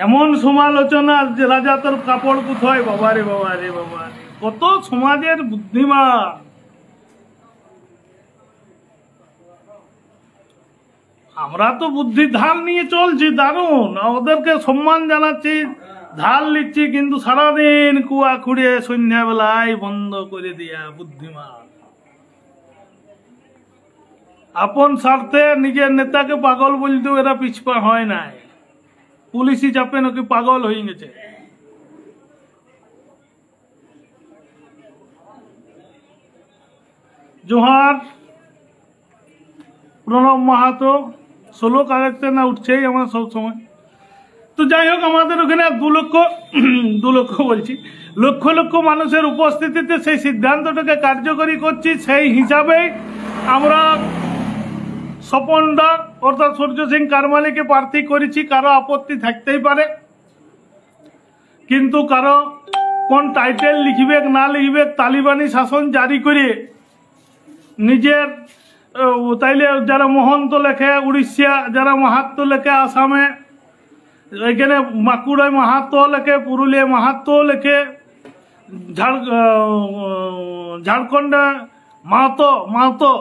এমন সমালোচনা, যে রাজা তোর কাপড় কোথায়, বাবারে বাবারে বাবা, কত সমাজের বুদ্ধিমান। আমরা তো বুদ্ধি ধার নিয়ে চলছি, দারুণ, ওদেরকে সম্মান জানাচ্ছি, ধার নিচ্ছি, কিন্তু সারাদিন কুয়া খুঁড়িয়ে সন্ধ্যাবেলায় বন্ধ করে দিয়া বুদ্ধিমান। আপন স্বার্থে নিজের নেতাকে পাগল বলতেও এরা পিছপা হয় নাই। পুলিশি চাপে নাকি পাগল হয়ে গেছে। জোহার, প্রণব মাহাতো, 16 কাগজটা না উঠছেই আমার সব সময়। তো যাই হোক, আমাদের ওখানে 2 লক্ষ বলছি, লক্ষ লক্ষ মানুষের উপস্থিতিতে সেই সিদ্ধান্তটাকে কার্যকরী করছি। সেই হিসাবেই আমরা স্বপন দা অর্থাৎ সূর্য সিং কারমালিকে প্রার্থী করেছি। কারো আপত্তি থাকতেই পারে, কিন্তু কারো কোন টাইটেল লিখবে না লিখবে, তালিবানি শাসন জারি করে নিজের তাইলে যারা মহন্ত লেখে উড়িষ্যা, যারা মাহাত্ম লেখে আসামে, এখানে বাঁকুড়ায় মাহাতো লেখে, পুরুলিয়ায় মাহাতো লেখে, ঝাড়খণ্ডে মাহাতো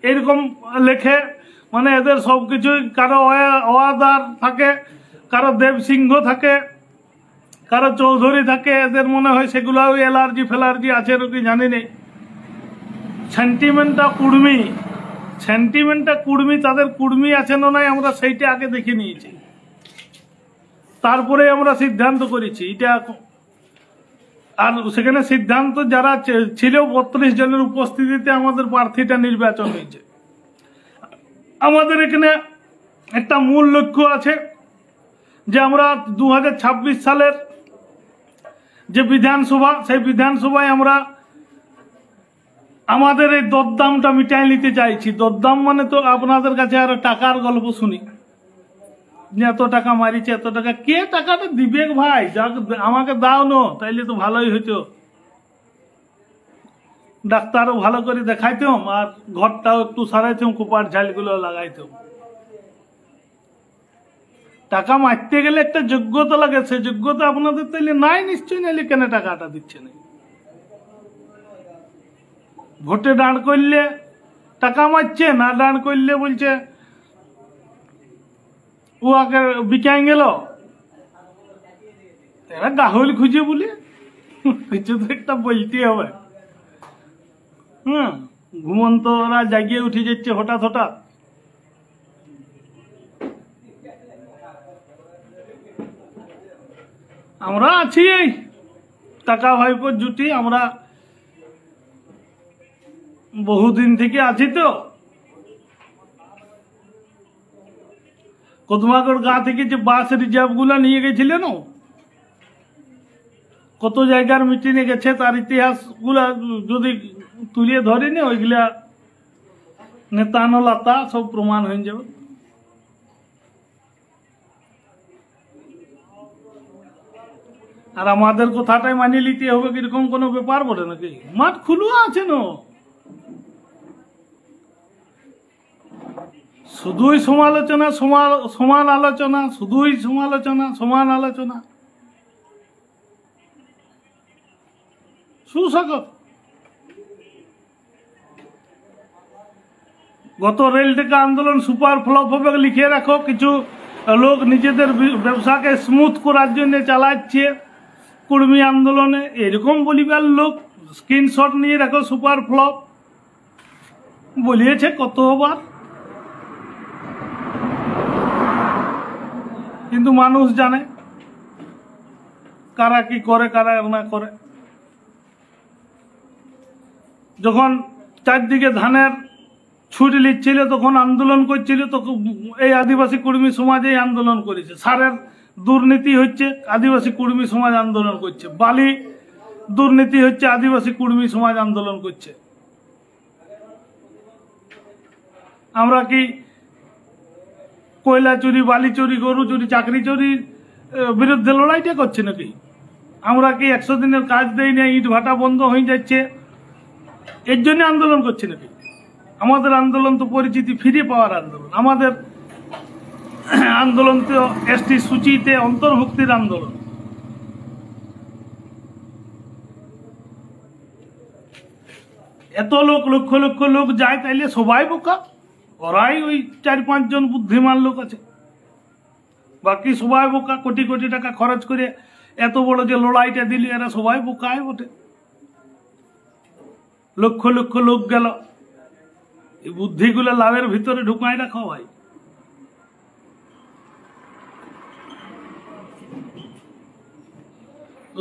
এরকম লেখে। মানে এদের সব কিছুই কারো ওয়াদার থাকে, কারো দেব সিংহ থাকে, কারো চৌধুরী থাকে। এদের মনে হয় সেগুলো অ্যালার্জি ফেলার্জি আছে নাকি জানি নেই। সেন্টিমেন্টটা কুর্মি, তাদের কুর্মি আছে না নাই আমরা সেইটা আগে দেখে নিয়েছি, তারপরে আমরা সিদ্ধান্ত করেছি এটা। আর সেখানে সিদ্ধান্ত যারা ছিল 32 জনের উপস্থিতিতে আমাদের প্রার্থীটা নির্বাচন হয়েছে। আমাদের এখানে একটা মূল লক্ষ্য আছে যে আমরা 2026 সালের যে বিধানসভা, সেই বিধানসভায় আমরা আমাদের এই দরদামটা মিটাই নিতে চাইছি। দরদাম মানে তো আপনাদের কাছে আর টাকার গল্প শুনি যে এত টাকা মারিছে, এত টাকা। কে টাকাটা দিবে ভাই? আমাকে দাও না, তাইলে তো ভালোই হইতো। ডাক্তারও ভালো করে দেখাইতাম আর ঘরটাও একটু সারাইতাম, কুপার ঝালগুলো লাগাইতাম। টাকা মারতে গেলে একটা যোগ্যতা লাগে, সে যোগ্যতা আপনাদের তাইলে নাই নিশ্চয়ই, নাইলে কেন টাকাটা দিচ্ছে না? ভোটে দাঁড় করলে টাকা মারছে না, দাঁড় করলে বলছে ও আগে বিকাই গেল, এরা গাহল খুঁজে বলে কিছু তো একটা বলতে হবে। ঘুমন্ত ওরা জাগিয়ে উঠে যাচ্ছে হঠাৎ হঠাৎ। আমরা আছি এই টাকা ভাইপোর জুটি, আমরা বহুদিন থেকে আছি। তো কদমাগড় গা থেকে যে বাস রিজার্ভ গুলা নিয়ে গেছিলেন, কত জায়গার মিটিংয়ে গেছে, তার ইতিহাস গুলা যদি তুলে ধরেনি, ওইগুলা নেতা নলাতা সব প্রমাণ হয়ে যাবে। আর আমাদের কথাটাই মানিয়ে নিতে হবে কিরকম কোনো ব্যাপার বলে নাকি? মাঠ খুলুয়া আছে না, শুধুই সমালোচনা, সমান আলোচনা, শুধুই সমালোচনা, সমান আলোচনা। সুশাসক গত রেল টেকা আন্দোলন সুপার ফ্লপ হবে লিখে রাখো। কিছু লোক নিজেদের ব্যবসাকে স্মুথ করার জন্য চালাচ্ছে কুর্মী আন্দোলনে, এরকম বলিবার লোক স্ক্রিনশট নিয়ে রাখো। সুপার ফ্লপ বলিয়েছে কতবার, কিন্তু মানুষ জানে কারা কি করে কারা না করে। যখন চারদিকে ধানের ছুট লিখছিল, তখন আন্দোলন করছিল, তখন এই আদিবাসী কুর্মী সমাজে আন্দোলন করেছে। সারের দুর্নীতি হচ্ছে, আদিবাসী কুর্মী সমাজ আন্দোলন করছে। বালি দুর্নীতি হচ্ছে, আদিবাসী কুর্মী সমাজ আন্দোলন করছে। আমরা কি কয়লা চুরি, বালি চুরি, গরু চুরি, চাকরি চুরির বিরুদ্ধে লড়াইটা করছে নাকি? আমরা কি 100 দিনের কাজ দেই না, ইট ভাটা বন্ধ হয়ে যাচ্ছে, এর জন্য আন্দোলন করছে নাকি? আমাদের আন্দোলন তো পরিচিতি ফিরে পাওয়ার আন্দোলন। আমাদের আন্দোলন তো এসটি সূচিতে অন্তর্ভুক্তির আন্দোলন। এত লোক, লক্ষ লক্ষ লোক যায়, তাইলে সবাই বোকা? ওরাই ওই 4-5 জন বুদ্ধিমান লোক আছে, বাকি সবাই বোকা। কোটি কোটি টাকা খরচ করে এত বড় যে লড়াইটা দিল, এরা সবাই বোকায় বটে। লক্ষ লক্ষ লোক গেল, এই বুদ্ধিগুলো লাভের ভিতরে ঢুকাই রাখো ভাই।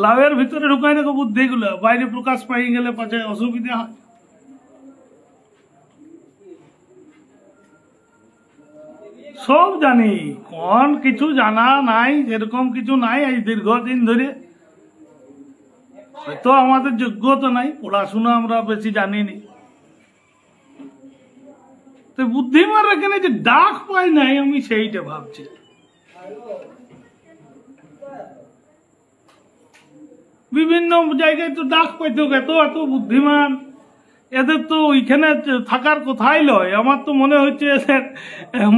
লাভের ভিতরে ঢুকাই রাখো বুদ্ধিগুলো, বাইরে প্রকাশ পাই গেলে পাছে অসুবিধা হয়। জানি, কোন কিছু জানা নাই, এরকম কিছু নাই। এই দীর্ঘদিন ধরে হয়তো আমাদের যোগ্যতা নাই, পড়াশোনা আমরা বেশি জানিনি। তো বুদ্ধিমান এখানে যে ডাক পাই নাই, আমি সেইটা ভাবছি। বিভিন্ন জায়গায় তো ডাক পাইতো, এত এত বুদ্ধিমান, এদের তো ওইখানে থাকার কোথায় লয়। আমার তো মনে হচ্ছে এদের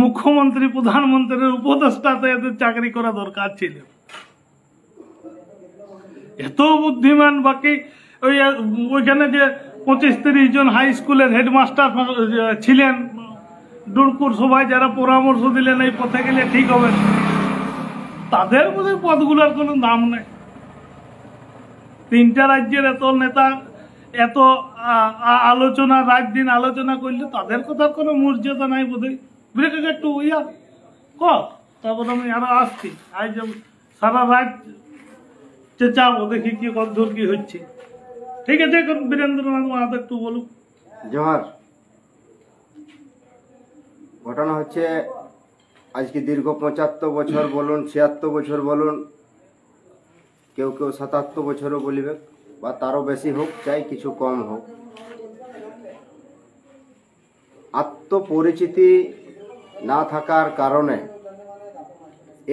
মুখ্যমন্ত্রী প্রধানমন্ত্রীর উপদেষ্টাতে এদের চাকরি করা দরকার ছিল, এত বুদ্ধিমান। বাকি ওইখানে যে 25-30 জন হাই স্কুলের হেডমাস্টার ছিলেন, ডুরকুর সবাই যারা পরামর্শ দিলেন এই পথে গেলে ঠিক হবে, তাদের মধ্যে পদগুলোর কোনো দাম নেই। 3টা রাজ্যের এত নেতা এত আলোচনা, রাত দিন আলোচনা করলে তাদের কথার কোনো মর্যাদা নাই বোধহয়। ব্রেকে একটু ইয়ার কর, তারপর আমি আরো আসছি। আজ সারা রাত চেঁচাবো, দেখি কি কতদূর কি হচ্ছে। ঠিক আছে, বীরেন্দ্রনাথ মাহাতো একটু বলুন। জোহার। ঘটনা হচ্ছে, আজকে দীর্ঘ 75 বছর বলুন, 76 বছর বলুন, কেউ কেউ 77 বছরও বলিবে, বা তারও বেশি হোক, চাই কিছু কম হোক, আত্মপরিচিতি না থাকার কারণে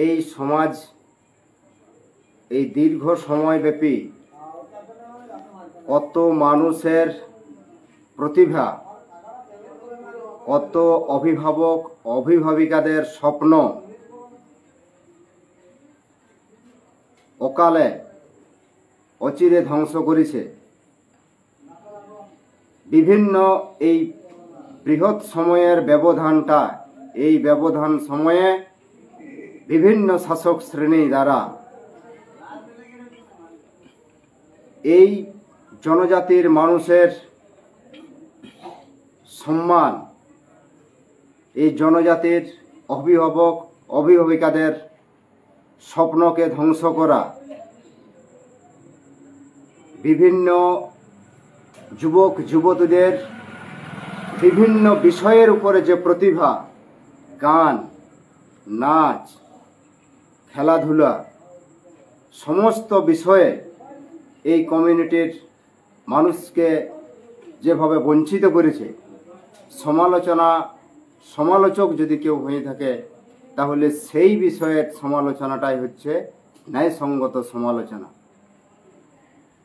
এই সমাজ এই দীর্ঘ সময়ব্যাপী কত মানুষের প্রতিভা, কত অভিভাবক অভিভাবিকাদের স্বপ্ন অকালে অচিরে ধ্বংস করেছে। বিভিন্ন এই বৃহৎ সময়ের ব্যবধানটা, এই ব্যবধান সময়ে বিভিন্ন শাসক শ্রেণী দ্বারা এই জনজাতির মানুষের সম্মান, এই জনজাতির অভিভাবক অভিভাবিকাদের স্বপ্নকে ধ্বংস করা, বিভিন্ন যুবক যুবতীদের বিভিন্ন বিষয়ের উপরে যে প্রতিভা, গান, নাচ, খেলাধুলা, সমস্ত বিষয়ে এই কমিউনিটির মানুষকে যেভাবে বঞ্চিত করেছে, সমালোচক যদি কেউ হয়ে থাকে, তাহলে সেই বিষয়ের সমালোচনাটাই হচ্ছে ন্যায়সঙ্গত সমালোচনা।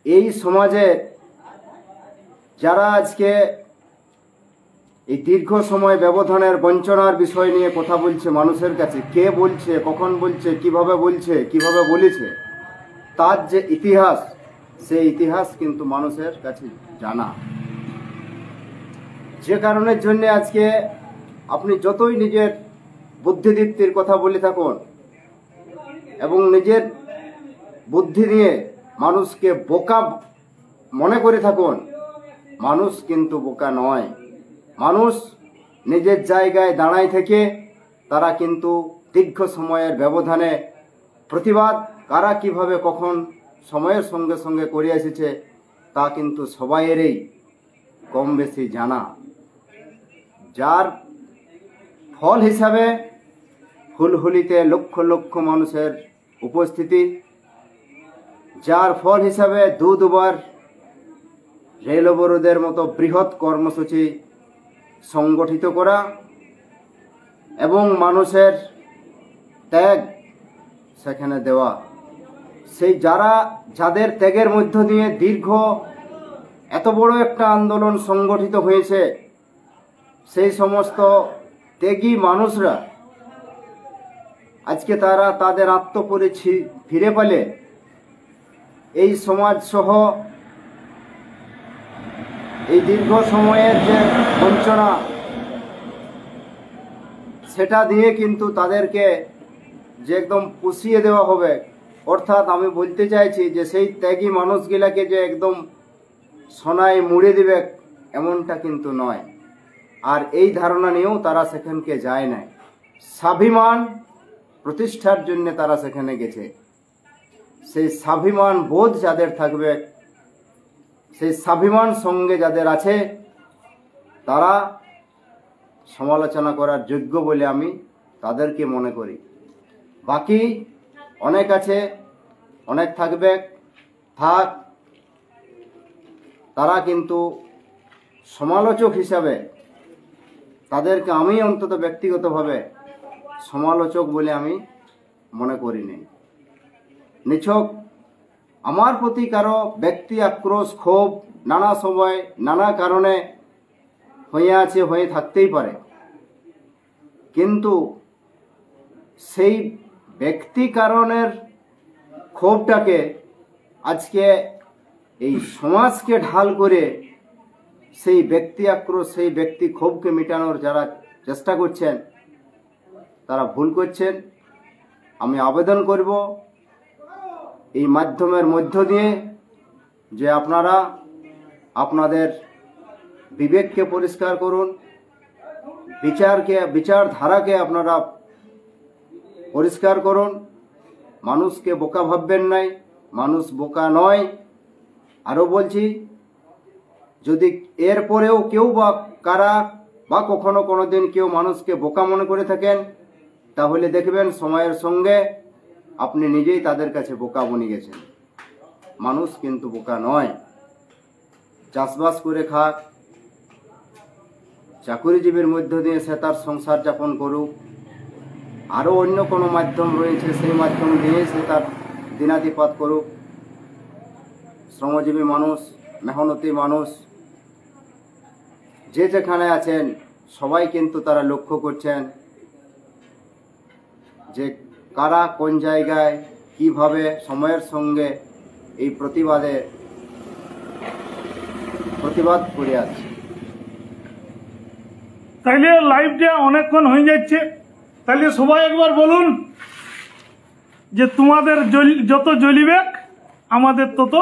এই সমাজে যারা আজকে এই দীর্ঘ সময় ব্যবধানের বঞ্চনার বিষয় নিয়ে কথা বলছে মানুষের কাছে, কে বলছে, কখন বলছে, কিভাবে বলেছে, তার যে ইতিহাস, সেই ইতিহাস কিন্তু মানুষের কাছে জানা। যে কারণের জন্য আজকে আপনি যতই নিজের বুদ্ধিদীপ্তির কথা বলে থাকুন এবং নিজের বুদ্ধি নিয়ে মানুষকে বোকা মনে করে থাকুন, মানুষ কিন্তু বোকা নয়। মানুষ নিজের জায়গায় দাঁড়ায় থেকে তারা কিন্তু দীর্ঘ সময়ের ব্যবধানে প্রতিবাদ কারা কিভাবে কখন সময়ের সঙ্গে সঙ্গে করে এসেছে তা কিন্তু সবাইয়েরই কম বেশি জানা। যার ফল হিসাবে হুলহুলিতে লক্ষ লক্ষ মানুষের উপস্থিতি, যার ফল হিসাবে দুবার রেল অবরোধের মতো বৃহৎ কর্মসূচি সংগঠিত করা এবং মানুষের ত্যাগ সেখানে দেওয়া, সেই যাদের ত্যাগের মধ্য দিয়ে দীর্ঘ এত বড় একটা আন্দোলন সংগঠিত হয়েছে, সেই সমস্ত ত্যাগী মানুষরা আজকে তারা তাদের আত্মপরিচয় ফিরে পেলে এই সমাজ সহ এই দীর্ঘ সময়ের যে বঞ্চনা, সেটা দিয়ে কিন্তু তাদেরকে যে একদম পুষিয়ে দেওয়া হবে। অর্থাৎ আমি বলতে চাইছি যে সেই ত্যাগী মানুষগুলাকে যে একদম সোনায় মুড়ে দিবে এমনটা কিন্তু নয়। আর এই ধারণা নিয়েও তারা সেখানকে যায় নাই। স্বাভিমান প্রতিষ্ঠার জন্য তারা সেখানে গেছে। সেই স্বাভিমান বোধ যাদের থাকবে, সেই স্বাভিমান সঙ্গে যাদের আছে, তারা সমালোচনা করার যোগ্য বলে আমি তাদেরকে মনে করি। বাকি অনেক আছে, অনেক থাকবে, থাক, তারা কিন্তু সমালোচক হিসাবে তাদেরকে আমি অন্তত ব্যক্তিগতভাবে সমালোচক বলে আমি মনে করিনি। নিছক আমার প্রতি কারো ব্যক্তি আক্রোশ, ক্ষোভ নানা সময় নানা কারণে হয়ে আছে, হয়ে থাকতেই পারে, কিন্তু সেই ব্যক্তি কারণের ক্ষোভটাকে আজকে এই সমাজকে ঢাল করে সেই ব্যক্তি আক্রোশ, সেই ব্যক্তি ক্ষোভকে মেটানোর যারা চেষ্টা করছেন তারা ভুল করছেন। আমি আবেদন করব এই মাধ্যমের মধ্য দিয়ে যে আপনারা আপনাদের বিবেককে পরিষ্কার করুন, বিচারধারাকে আপনারা পরিষ্কার করুন। মানুষকে বোকা ভাববেন নাই, মানুষ বোকা নয়। আরও বলছি, যদি এরপরেও কেউ বা কারা বা কখনো কোনোদিন কেউ মানুষকে বোকা মনে করে থাকেন, তাহলে দেখবেন সময়ের সঙ্গে আপনি নিজেই তাদের কাছে বোকা বনে গেছেন। মানুষ কিন্তু বোকা নয়। চাষবাস করে খাক, চাকুরিজীবীর মধ্য দিয়ে সে তার সংসার যাপন করুক, আরও অন্য কোনো মাধ্যম রয়েছে সেই মাধ্যম দিয়ে সে তার দিনাতিপাত করুক। শ্রমজীবী মানুষ, মেহনতি মানুষ যে যেখানে আছেন সবাই কিন্তু তারা লক্ষ্য করছেন যে কারা কোন জায়গায় কিভাবে সময়ের সঙ্গে এই প্রতিবাদ করে আছে। তাইলে লাইভটা অনেকক্ষণ হয়ে যাচ্ছে, তাহলে সবাই একবার বলুন যে তোমাদের যত জ্বলিবে আমাদের তত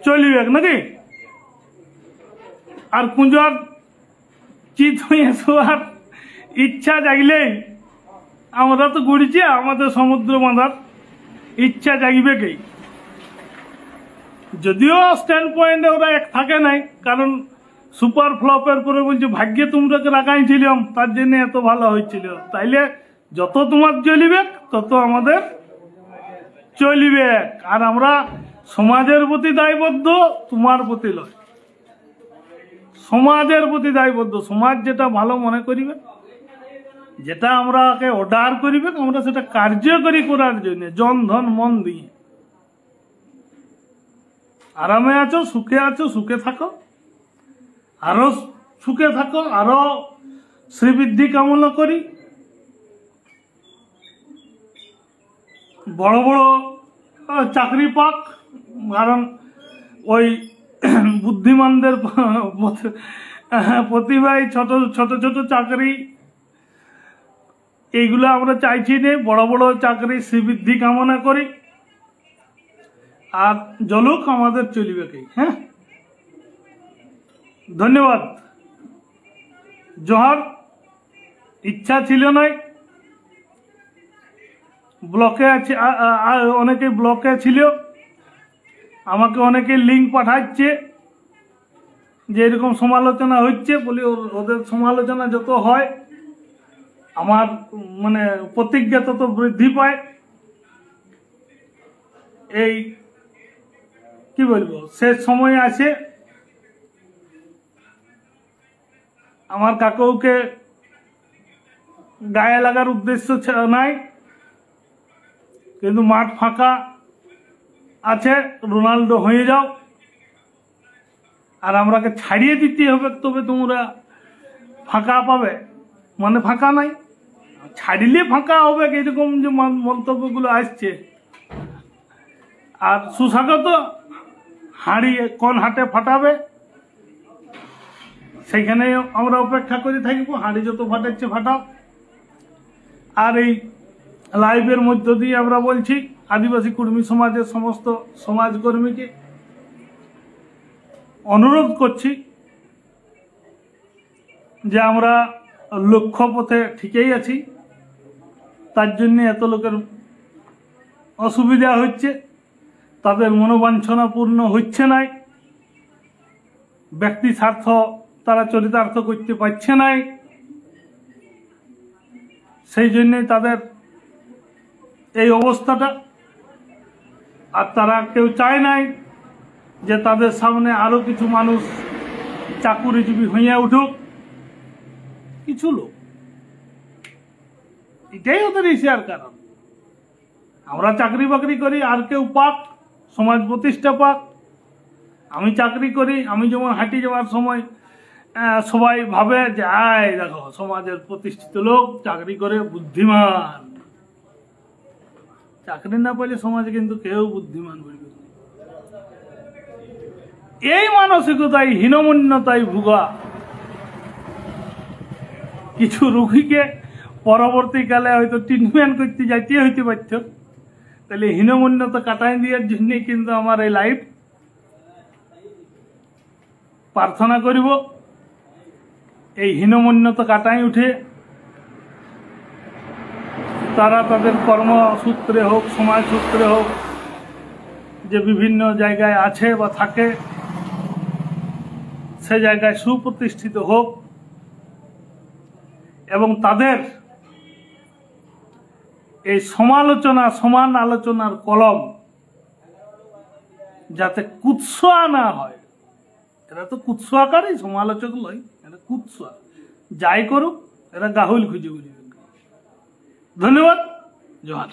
চলিবে, নাকি? আর কুঁজার চিত হয়ে শোয়ার ইচ্ছা জাগলেই আমরা তো ঘুরছি, আমাদের সমুদ্র বাঁধার ইচ্ছা জাগিবে কি। যদিও স্ট্যান্ড পয়েন্টে ওরা এক থাকে নাই, কারণ সুপার ফ্লপের পরে বলছে ভাগ্যে তোমরাকে রাখাইছিলাম, তার জন্য এত ভালো হয়েছিল। তাইলে যত তোমার চলিবে তত আমাদের চলিবে। আর আমরা সমাজের প্রতি দায়বদ্ধ, তোমার প্রতি নয়, সমাজের প্রতি দায়বদ্ধ। সমাজ যেটা ভালো মনে করিবে, যেটা আমরাকে অর্ডার করিবে, আমরা সেটা কার্যকরী করার জন্য জন ধন মন দিয়ে। আরামে আছো, সুখে থাকো, আরো সুখে থাকো, আরো শ্রীবৃদ্ধি কামনা করি। বড় বড় চাকরি পাক, কারণ ওই বুদ্ধিমানদের প্রতিভায় ছোট ছোট চাকরি এইগুলো আমরা চাইছি না। বড় বড় চাকরি শ্রীবৃদ্ধি কামনা করি, আর জলুক আমাদের চলিবে কি। হ্যাঁ, ধন্যবাদ। জোহার। ইচ্ছা ছিল নাই, ব্লকে আছে, অনেকে ব্লকে ছিল, আমাকে অনেকে লিঙ্ক পাঠাচ্ছে যে এরকম সমালোচনা হচ্ছে, বলি ওদের সমালোচনা যত হয় আমার মানে প্রতিজ্ঞা তত বৃদ্ধি পায়। এই কি বলবো, শেষ সময় আছে, আমার কাকুকে গায়ে লাগার উদ্দেশ্য নাই, কিন্তু মাঠ ফাঁকা আছে, রোনাল্ডো হয়ে যাও, আর আমরাকে ছাড়িয়ে দিতে হবে, তবে তোমরা ফাঁকা পাবে। মানে ফাঁকা নাই, ছাড়িলে ফাঁকা হবে, এরকম যে মন্তব্যগুলো আসছে। আর সুস্বাগত, হাঁড়ি কোন হাটে ফাটাবে সেইখানে আমরা অপেক্ষা করে থাকবো। হাঁড়ি যত ফাটাচ্ছে ফাটাও। আর এই লাইভের মধ্য দিয়ে আমরা বলছি আদিবাসী কর্মী সমাজের সমস্ত সমাজকর্মীকে অনুরোধ করছি যে আমরা লক্ষ্য পথে ঠিকই আছি, তার জন্য এত লোকের অসুবিধা হচ্ছে, তাদের মনোবাঞ্ছনা পূর্ণ হচ্ছে নাই, ব্যক্তি স্বার্থ তারা চরিতার্থ করতে পারছে নাই। সেই জন্যই তাদের এই অবস্থাটা। আর তারা কেউ চায় নাই যে তাদের সামনে আরো কিছু মানুষ চাকুরিজীবী হইয়া উঠুক। কিছু লোক, এটাই ওদের ইচ্ছার কারণ। আমরা চাকরি বাকরি করি, আর কেউ পাক, সমাজ প্রতিষ্ঠা পাক। আমি চাকরি করি, আমি যেমন হাঁটি যাওয়ার সময় সবাই ভাবে যে আয় দেখো সমাজের প্রতিষ্ঠিত লোক, চাকরি করে, বুদ্ধিমান। চাকরি না পেলে সমাজে কিন্তু কেউ বুদ্ধিমান বলবে। এই মানসিকতায়, হীনমন্যতায় ভুগা কিছু রোগীকে পরবর্তীকালে হয়তো ট্রিটমেন্ট করতে যাইতে হইতে পারত। তাহলে হীনমন্যতা কাটাই দেওয়ার জন্য কিন্তু আমার এই লাইফ প্রার্থনা করিব এই হীনমন্যতা কাটাই উঠে তারা তাদের কর্মসূত্রে হোক, সমাজ সূত্রে হোক, যে বিভিন্ন জায়গায় আছে বা থাকে, সে জায়গায় সুপ্রতিষ্ঠিত হোক এবং তাদের এই সমালোচনা, সমান আলোচনার কলম যাতে কুৎসা না হয়। এরা তো কুৎসাকারী সমালোচক লয়, এরা কুৎসা যাই করুক, এরা গাহুল খুঁজে বুঝবে। ধন্যবাদ, জোহার।